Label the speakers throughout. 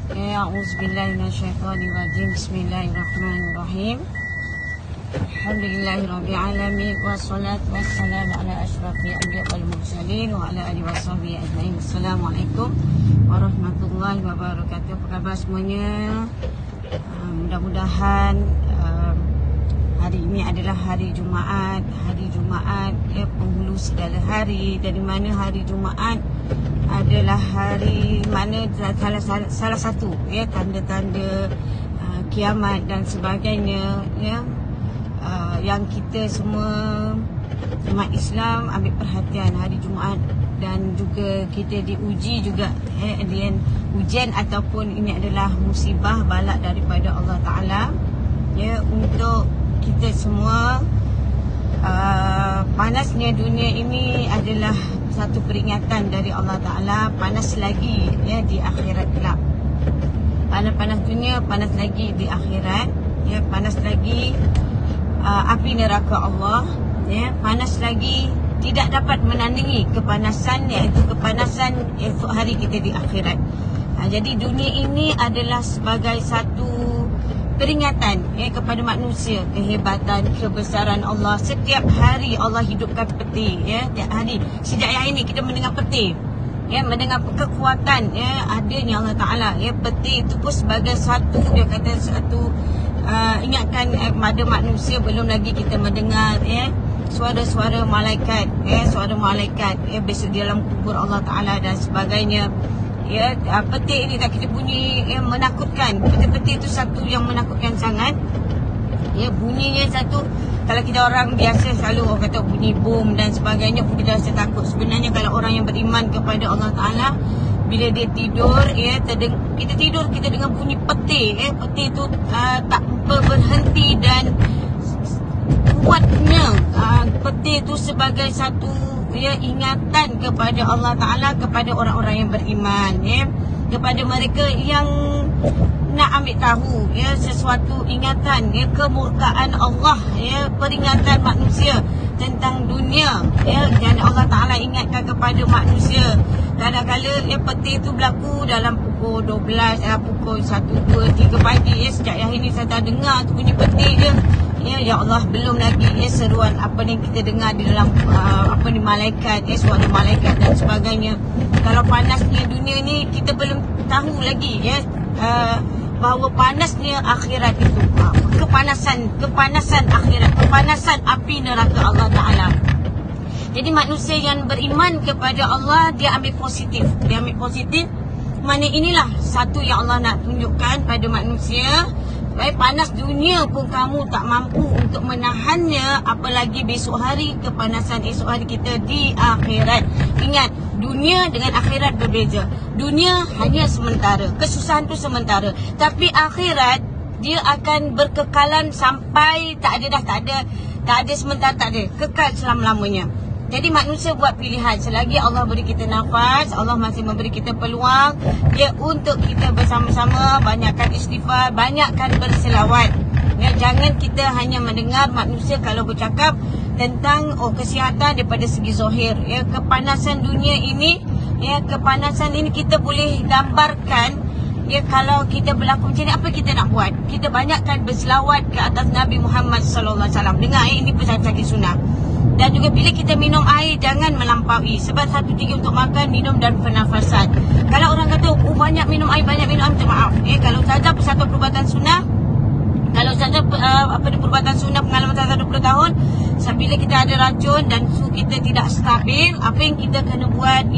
Speaker 1: A'udzubillahi minasyaitonirrajim. Bismillahirrahmanirrahim. Alhamdulillahirabbil alamin wassalatu wassalamu ala asyrafil anbiya wal mursalin wa ala alihi washabihi ajmain. Assalamualaikum warahmatullahi wabarakatuh. Apa khabar semuanya? Mudah-mudahan hari ini adalah hari Jumaat. Hari Jumaat penghulu segala hari, dari mana hari Jumaat adalah hari mana salah satu tanda-tanda kiamat dan sebagainya, yang kita semua umat Islam ambil perhatian hari Jumaat, dan juga kita diuji juga ujian ataupun ini adalah musibah balak daripada Allah Ta'ala untuk kita semua. Panasnya dunia ini adalah satu peringatan dari Allah Ta'ala. Panas lagi di akhirat kelak. Panas dunia, panas lagi di akhirat, panas lagi api neraka Allah, panas lagi tidak dapat menandingi kepanasan, iaitu kepanasan esok hari kita di akhirat. Jadi dunia ini adalah sebagai satu peringatan kepada manusia, kehebatan, kebesaran Allah. Setiap hari Allah hidupkan peti, setiap hari. Sejak hari ini kita mendengar peti, mendengar kekuatan adanya Allah Ta'ala. Peti itu pun sebagai satu, dia kata satu ingatkan kepada manusia. Belum lagi kita mendengar suara-suara malaikat, suara malaikat besok di dalam kubur Allah Ta'ala dan sebagainya. Peti ini tak kita bunyi menakutkan. Peti itu satu yang menakutkan sangat. Bunyinya satu, kalau kita orang biasa selalu orang kata bunyi bom dan sebagainya pun kita rasa takut. Sebenarnya kalau orang yang beriman kepada Allah Ta'ala, bila dia tidur, kita tidur, kita dengar bunyi peti. Peti itu tak berhenti dan kuatnya. Peti itu sebagai satu ingatan kepada Allah Ta'ala, kepada orang-orang yang beriman, kepada mereka yang nak ambil tahu sesuatu ingatan, kemurkaan Allah, peringatan manusia tentang dunia, dan Allah Ta'ala ingatkan kepada manusia. Kadang-kadang peti itu berlaku dalam pukul 12, pukul 1, 2, 3 pagi. Sejak yang ini saya tak dengar tu bunyi peti je. Ya Allah, belum lagi seruan apa ni kita dengar di dalam malaikat, suara malaikat dan sebagainya. Kalau panasnya dunia ni kita belum tahu lagi bahawa panasnya akhirat itu, kepanasan akhirat, kepanasan api neraka Allah Ta'ala. Jadi manusia yang beriman kepada Allah, dia ambil positif. Mana inilah satu yang Allah nak tunjukkan pada manusia. Baik, panas dunia pun kamu tak mampu untuk menahannya, apalagi besok hari, kepanasan esok hari kita di akhirat. Ingat, dunia dengan akhirat berbeza. Dunia hanya sementara, kesusahan tu sementara. Tapi akhirat, dia akan berkekalan sampai tak ada sementara, tak ada, kekal selama-lamanya. Jadi manusia buat pilihan. Selagi Allah beri kita nafas, Allah masih memberi kita peluang untuk kita bersama-sama banyakkan istighfar, banyakkan berselawat. Jangan kita hanya mendengar manusia kalau bercakap tentang kesihatan daripada segi zahir. Kepanasan dunia ini, kepanasan ini kita boleh gambarkan. Kalau kita berlaku macam ni, apa kita nak buat? Kita banyakkan berselawat ke atas Nabi Muhammad SAW. Dengar ini pesan sagi sunnah. Dan juga bila kita minum air, jangan melampaui. Sebab 1/3 untuk makan, minum dan pernafasan. Kalau orang kata banyak minum air, minta maaf. Kalau saja satu perubatan sunnah, kalau saja perubatan sunnah pengalaman saja 20 tahun, bila kita ada racun dan suhu kita tidak stabil, apa yang kita kena buat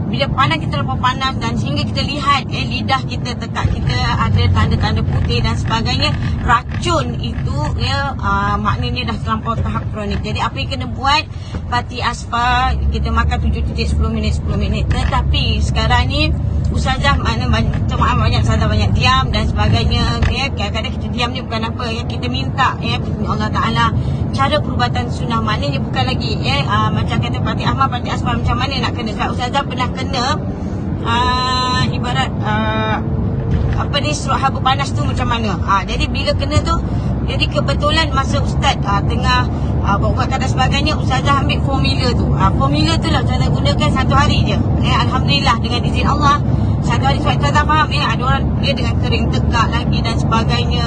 Speaker 1: bila panas, kita lepas panas dan sehingga kita lihat lidah kita, tekak kita ada tanda-tanda putih dan sebagainya, racun itu maknanya dah terlampau tahap kronik. Jadi apa yang kena buat, pati asfar, kita makan 7 titik 10 minit. Tetapi sekarang ni ustazah banyak ustazah banyak diam dan sebagainya. Kadang-kadang kita diam ni bukan apa, kita minta Allah Ta'ala cara perubatan sunnah. Maknanya bukan lagi macam kata Pati Ahmad, Pati Asfar macam mana nak kena. Sebab ustazah pernah kena ibarat surat haba panas tu macam mana. Jadi bila kena tu, jadi kebetulan masa ustaz tengah buat ubat dan sebagainya, ustazah ambil formula tu. Formula tu lah ustazah gunakan 1 hari je. Alhamdulillah dengan izin Allah, Satu hari sebab Ustazah faham ada orang dia dengan kering tegak lagi dan sebagainya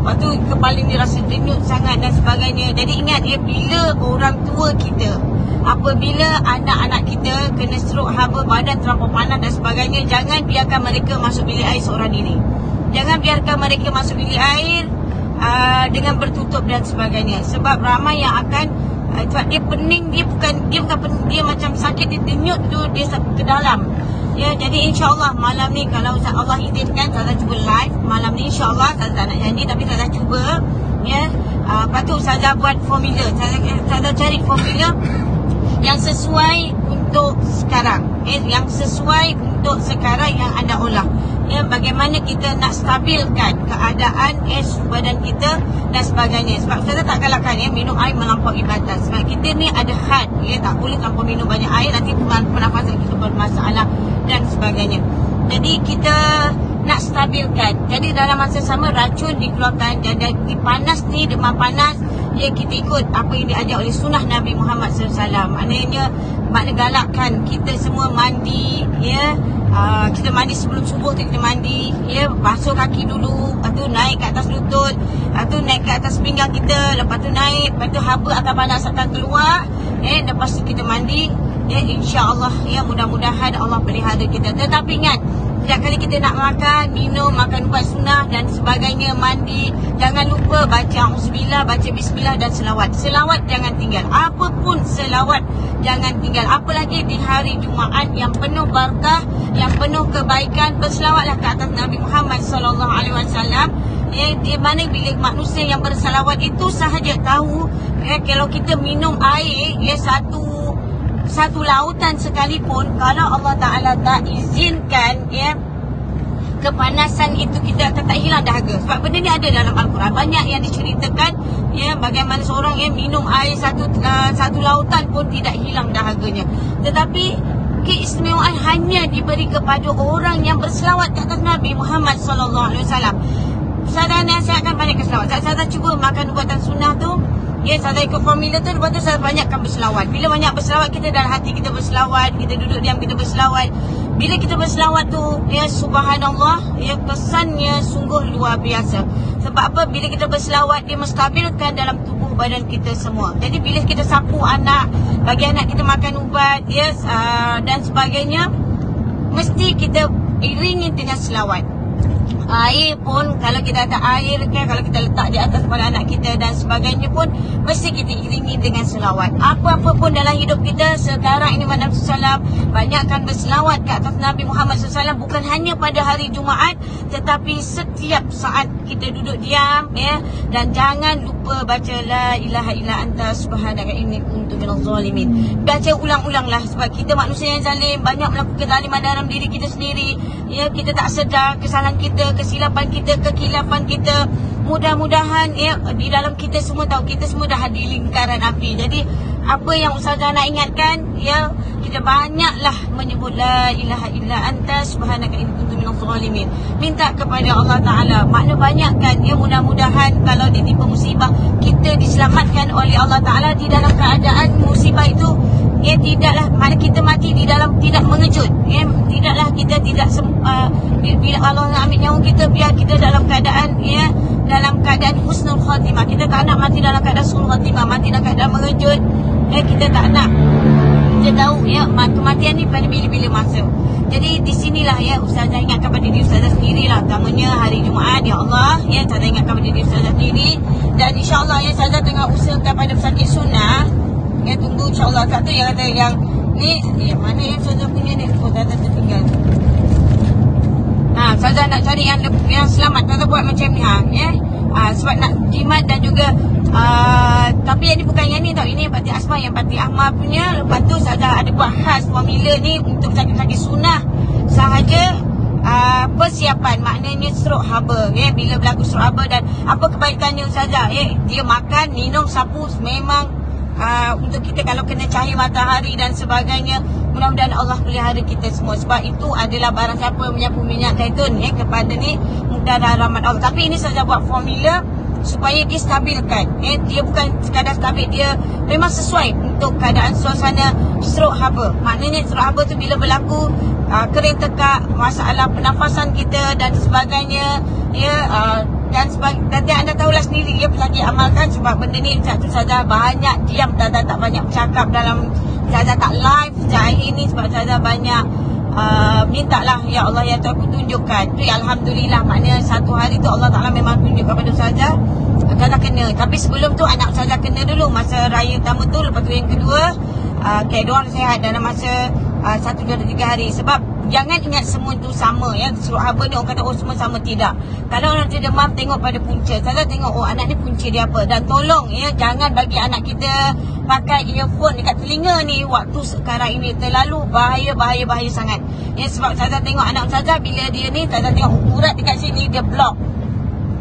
Speaker 1: Lepas tu kepala ni rasa denyut sangat dan sebagainya. Jadi ingat bila orang tua kita, apabila anak-anak kita kena stroke haba, badan terlampau panas dan sebagainya, jangan biarkan mereka masuk bilik air seorang diri. Jangan biarkan mereka masuk bilik air dengan bertutup dan sebagainya. Sebab ramai yang akan sebab dia pening, dia bukan pening, dia macam sakit, dia denyut tu, dia ke dalam. Jadi insyaAllah malam ni kalau Allah izinkan, Ustazah cuba live malam ni insyaAllah. Ustazah tak nak janji tapi Ustazah cuba lepas tu Ustazah buat formula. Ustazah cari formula yang sesuai untuk sekarang, yang sesuai untuk sekarang yang anda olah. Bagaimana kita nak stabilkan keadaan badan kita dan sebagainya. Sebab Ustazah tak galakkan minum air melampaui batas. Sebab kita ni ada had, tak boleh tanpa minum banyak air, nanti pernafasan kita bermasalah dan sebagainya. Jadi kita nak stabilkan. Jadi dalam masa sama racun dikeluarkan, dan panas ni, demam panas, kita ikut apa yang diajar oleh sunnah Nabi Muhammad SAW. Makna galakkan kita semua mandi, kita mandi sebelum subuh tu kita mandi, basuh kaki dulu, lepas tu naik ke atas lutut, lepas tu naik ke atas pinggang kita, lepas tu naik, lepas tu haba akan panas akan keluar, lepas tu kita mandi, insya-Allah, mudah-mudahan Allah pelihara kita. Tetapi ingat, setiap kali kita nak makan, minum, makan ubat sunnah dan sebagainya, mandi, jangan lupa baca auzubillah, baca bismillah dan selawat. Selawat jangan tinggal. Apapun selawat jangan tinggal. Apalagi di hari Jumaat yang penuh barakah, yang penuh kebaikan, berselawatlah ke atas Nabi Muhammad SAW. Di mana bila manusia yang berselawat itu sahaja tahu, kalau kita minum air, satu lautan sekalipun, kalau Allah Ta'ala tak izinkan, kepanasan itu kita akan tak hilang dahaga. Sebab benda ni ada dalam Al-Quran. Banyak yang diceritakan, bagaimana seorang minum air satu lautan pun tidak hilang dahaganya. Tetapi keistimewaan hanya diberi kepada orang yang berselawat ke atas Nabi Muhammad SAW. Ustazah nasihatkan banyak keselawat. Ustazah cuba makan ubatan sunnah tu, Ustazah ikut formula tu, lepas tu Ustazah banyakkan berselawat. Bila banyak berselawat, kita dalam hati kita berselawat, kita duduk diam kita berselawat. Bila kita berselawat tu, subhanallah, kesannya sungguh luar biasa. Sebab apa? Bila kita berselawat, dia menstabilkan dalam tubuh badan kita semua. Jadi bila kita sapu anak, bagi anak kita makan ubat, dan sebagainya, mesti kita iringi dengan selawat. Air pun, kalau kita ada air kalau kita letak di atas kepala anak kita dan sebagainya pun, mesti kita iringi dengan selawat. Apa-apa pun dalam hidup kita sekarang ini, Nabi SAW banyakkan berselawat ke atas Nabi Muhammad SAW. Bukan hanya pada hari Jumaat, tetapi setiap saat kita duduk diam, dan jangan lupa baca la ilaha illa anta subhanaka inni kuntu minaz zalimin. Baca ulang-ulanglah, sebab kita manusia yang zalim, banyak melakukan zaliman dalam diri kita sendiri. Kita tak sedar kesalahan kita, kesilapan kita, kekilapan kita. Mudah-mudahan di dalam kita semua tahu, kita semua dah di lingkaran api. Jadi apa yang Ustazah nak ingatkan, kita banyaklah menyebut la ilaha illa anta subhanaka inni kuntu minaz zalimin. Minta kepada Allah Ta'ala, makna banyakkan, mudah-mudahan kalau ditimpa musibah, kita diselamatkan oleh Allah Ta'ala di dalam keadaan musibah itu. Tidaklah, mana kita mati di dalam tidak mengejut, tidaklah kita tidak bila Allah nak ambil nyawa kita, biar kita dalam keadaan dalam keadaan husnul khatimah. Kita tak nak mati dalam keadaan husnul khatimah, mati dalam keadaan mengejut. Kita tak nak. Kita tahu kematian ni pada bila-bila masa. Jadi di sinilah Ustazah ingatkan pada diri Ustazah sendirilah, utamanya hari Jumaat. Ya Allah, Ustazah ingatkan pada diri Ustazah sendiri, dan insya-Allah Ustazah tengah usahakan pada pesakit sunnah. Tunggu insyaAllah. Satu yang kata yang ni, mana yang Ustazah punya ni? Ustazah tertinggal. Ustazah nak cari yang selamat. Ustazah buat macam ni. Sebab nak jimat dan juga tapi yang ni bukan yang ni tau. Ini Pati Asma, yang Pati Ahmad punya. Lepas tu Ustazah ada buat khas formula ni untuk sakit-sakit sunnah sahaja. Persiapan, maknanya stroke haba, bila berlaku stroke haba. Dan apa kebaikannya Ustazah? Dia makan, minum, sapu, memang untuk kita kalau kena cahaya matahari dan sebagainya. Mudah-mudahan Allah pelihara kita semua. Sebab itu adalah barang siapa menyapu minyak zaitun kepada ni, mudah rahmat Allah. Tapi ini saya buat formula supaya dia stabilkan. Dia bukan sekadar stabil, dia memang sesuai untuk keadaan suasana stroke haba. Maknanya stroke haba tu bila berlaku kering tekak, masalah pernafasan kita dan sebagainya, dan nanti anda tahulah sendiri ya, pelagi amalkan sebab benda ni satu saja banyak diam, tak banyak bercakap dalam, tak live sejak hari ni sebab saja banyak mintalah ya Allah ya Tuhan aku tunjukkan. Tu alhamdulillah, maknanya satu hari tu Allah Taala memang tunjuk kepada saja Ustazah kena. Tapi sebelum tu anak Ustazah kena dulu masa raya pertama tu, lepas tu yang kedua diorang sihat dalam masa 1, 2, 3 hari. Sebab jangan ingat semua tu sama ya. Stroke haba ni orang kata semua sama, tidak. Kalau orang tu demam, tengok pada punca. Saya tengok anak ni punca dia apa. Dan tolong ya, jangan bagi anak kita pakai earphone dekat telinga ni waktu sekarang ini. Terlalu bahaya sangat ya. Sebab saya tengok anak Ustazah bila dia ni, saya tengok urat dekat sini dia block.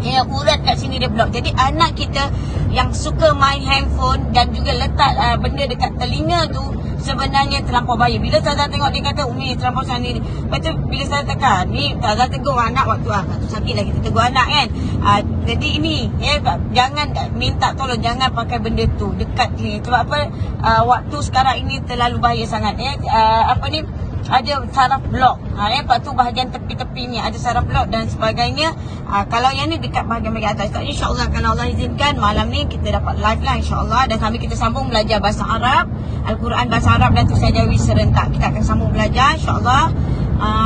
Speaker 1: Ya, urat kat sini dia block. Jadi anak kita yang suka main handphone dan juga letak benda dekat telinga tu sebenarnya terlampau bahaya. Bila Ustazah tengok dia kata Umi terlampau sana ni. Lepas tu bila saya tekan ni, Ustazah tegur anak waktu sakit lah kita tegur anak kan. Jadi ini ya, jangan minta tolong, jangan pakai benda tu dekat ni. Sebab apa? Waktu sekarang ini terlalu bahaya sangat ya. Ada saraf blok. Lepas tu bahagian tepi-tepi ni ada saraf blok dan sebagainya. Kalau yang ni dekat bahagian atas. InsyaAllah kalau Allah izinkan malam ni kita dapat live lah insyaAllah. Dan sambil kita sambung belajar bahasa Arab, Al-Quran bahasa Arab dan Tulisan Jawi serentak. Kita akan sambung belajar insyaAllah.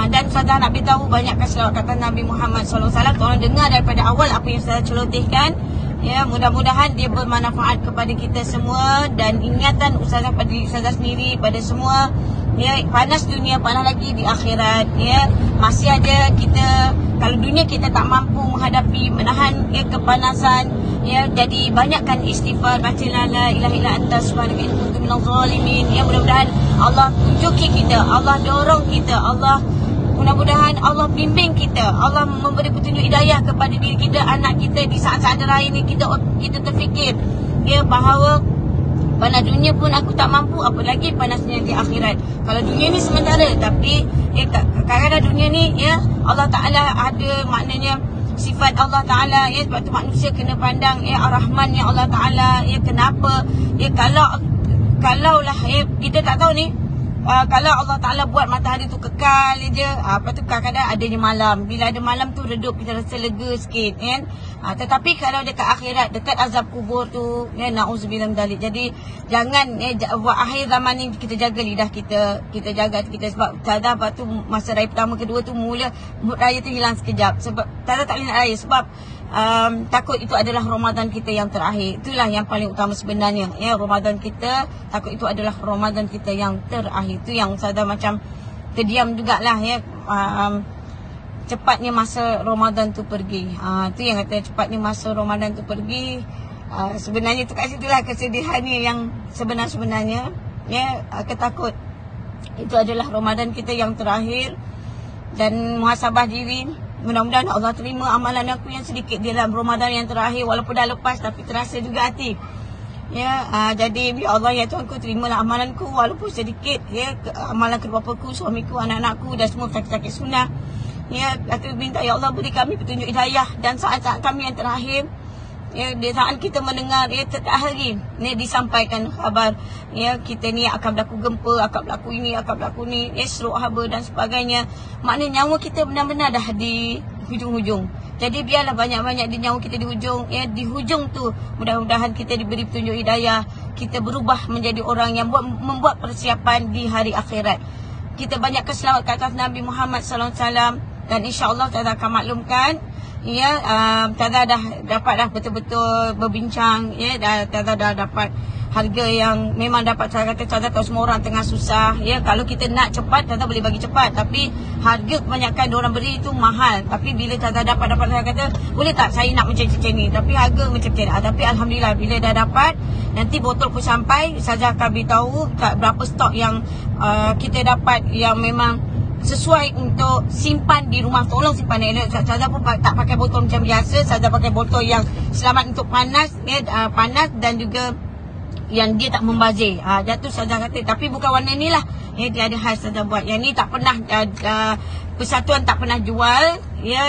Speaker 1: Dan Ustazah nak beritahu banyakkan selawat kata Nabi Muhammad SAW. Tolong dengar daripada awal apa yang saya celotehkan. Ya, mudah-mudahan dia bermanfaat kepada kita semua. Dan ingatan Ustazah pada diri Ustazah sendiri, pada semua. Ya, panas dunia, panas lagi di akhirat. Ya, masih ada kita, kalau dunia kita tak mampu menghadapi, menahan ya kepanasan. Ya, jadi banyakkan istighfar, baca la ilaha illa anta subhanaka inni kuntu minadh dhalimin. Ya, mudah-mudahan Allah tunjuki kita, Allah dorong kita, Allah mudah-mudahan Allah bimbing kita, Allah memberi petunjuk hidayah kepada diri kita, anak kita di saat-saat raya ni. Kita terfikir ya bahawa panas dunia pun aku tak mampu, apa lagi panasnya di akhirat. Kalau dunia ni sementara, tapi kadang-kadang dunia ni ya Allah Ta'ala ada maknanya sifat Allah Ta'ala ya. Sebab tu manusia kena pandang ya Ar-Rahman ya Allah Ta'ala ya. Kenapa ya, kalau lah ya, kita tak tahu ni kalau Allah Ta'ala buat matahari tu kekal je, lepas tu kadang-kadang adanya malam. Bila ada malam tu redup, kita rasa lega sikit kan. Tetapi kalau dekat akhirat, dekat azab kubur tu ya, na'udzubillah min dzalik. Jadi jangan akhir zaman ni kita jaga lidah kita, kita jaga kita. Sebab kadang lepas tu masa raya pertama kedua tu mula mood raya tu hilang sekejap. Sebab tak boleh nak raya sebab takut itu adalah Ramadan kita yang terakhir. Itulah yang paling utama sebenarnya ya, Ramadan kita, takut itu adalah Ramadan kita yang terakhir. Itu yang saya macam terdiam jugalah ya. Cepatnya masa Ramadan tu pergi. Tu yang kata cepatnya masa Ramadan tu pergi. Sebenarnya tu kat situlah kesedihannya yang sebenarnya ya. Ketakut itu adalah Ramadan kita yang terakhir. Dan muhasabah diri, mudah-mudahan Allah terima amalan aku yang sedikit di dalam Ramadan yang terakhir. Walaupun dah lepas tapi terasa juga hati ya. Jadi biar Allah ya Tuhanku, terimalah amalanku walaupun sedikit ya, amalan kedua bapaku, suamiku, anak-anakku dan semua sakit-sakit sunnah ya. Aku minta ya Allah beri kami petunjuk hidayah dan saat-saat kami yang terakhir ya, di saat kita mendengar ya setiap hari ni disampaikan khabar ya, kita ni akan berlaku gempa, akan berlaku ini, akan berlaku ni ya, stroke haba dan sebagainya. Maknanya nyawa kita benar-benar dah di hujung-hujung. Jadi biarlah banyak-banyak di nyawa kita di hujung ya. Di hujung tu mudah-mudahan kita diberi petunjuk hidayah, kita berubah menjadi orang yang membuat persiapan di hari akhirat. Kita banyakkan selawat ke atas Nabi Muhammad SAW. Dan insya-Allah kita akan maklumkan ya, Ustazah dah dapat dah betul-betul berbincang ya, Ustazah dah dapat harga yang memang dapat. Saya kata Ustazah tahu semua orang tengah susah ya. Kalau kita nak cepat, Ustazah boleh bagi cepat, tapi harga kebanyakan diorang beri itu mahal. Tapi bila Ustazah dapat saya kata boleh tak saya nak macam ni, tapi harga macam ni. Tapi alhamdulillah bila dah dapat, nanti botol pun sampai, Ustazah akan beritahu berapa stok yang kita dapat yang memang sesuai untuk simpan di rumah. Tolong simpan elok. Ustazah pun tak pakai botol macam biasa. Ustazah pakai botol yang selamat untuk panas ya, panas dan juga yang dia tak membazir. Jatuh Ustazah kata, tapi bukan warna ni lah ya, dia ada hal Ustazah buat. Yang ni tak pernah Persatuan tak pernah jual ya,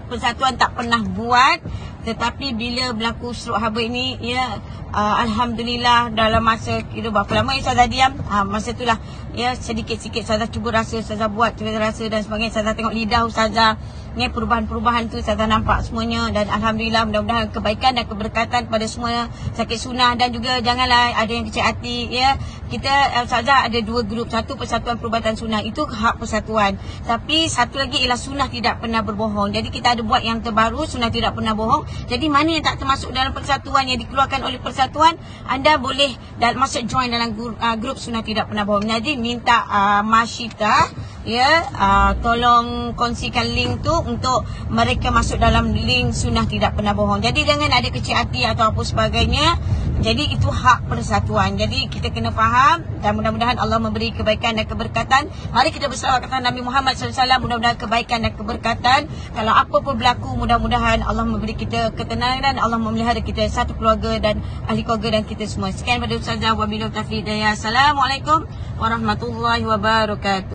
Speaker 1: Persatuan tak pernah buat. Tetapi bila berlaku stroke haba ini, ya, alhamdulillah dalam masa kira berapa lama Ustazah diam, masa itulah ya sedikit-sikit Ustazah cuba rasa, Ustazah buat cuba rasa dan sebagainya. Ustazah tengok lidah Ustazah, ni perubahan-perubahan tu Ustazah nampak semuanya. Dan alhamdulillah, mudah-mudahan kebaikan dan keberkatan pada semua sakit sunah. Dan juga janganlah ada yang kecil hati, ya. Kita Ustazah ada 2 grup. Satu Persatuan Perubatan Sunah, itu hak persatuan. Tapi satu lagi ialah sunah tidak pernah berbohong. Jadi kita ada buat yang terbaru, sunah tidak pernah bohong. Jadi mana yang tak termasuk dalam persatuan yang dikeluarkan oleh persatuan, anda boleh masuk join dalam grup sunah tidak pernah bohong. Jadi minta Masyita, ya, tolong kongsikan link tu untuk mereka masuk dalam link sunah tidak pernah bohong. Jadi jangan ada kecil hati atau apa sebagainya. Jadi itu hak persatuan. Jadi kita kena faham, dan mudah-mudahan Allah memberi kebaikan dan keberkatan. Mari kita bersalawat kepada Nabi Muhammad SAW. Mudah-mudahan kebaikan dan keberkatan. Kalau apa pun berlaku, mudah-mudahan Allah memberi kita ketenangan, Allah memelihara kita satu keluarga dan ahli keluarga dan kita semua. Sekian pada Ustazah, wabillahi taufiq hidayah. Assalamualaikum warahmatullahi wabarakatuh.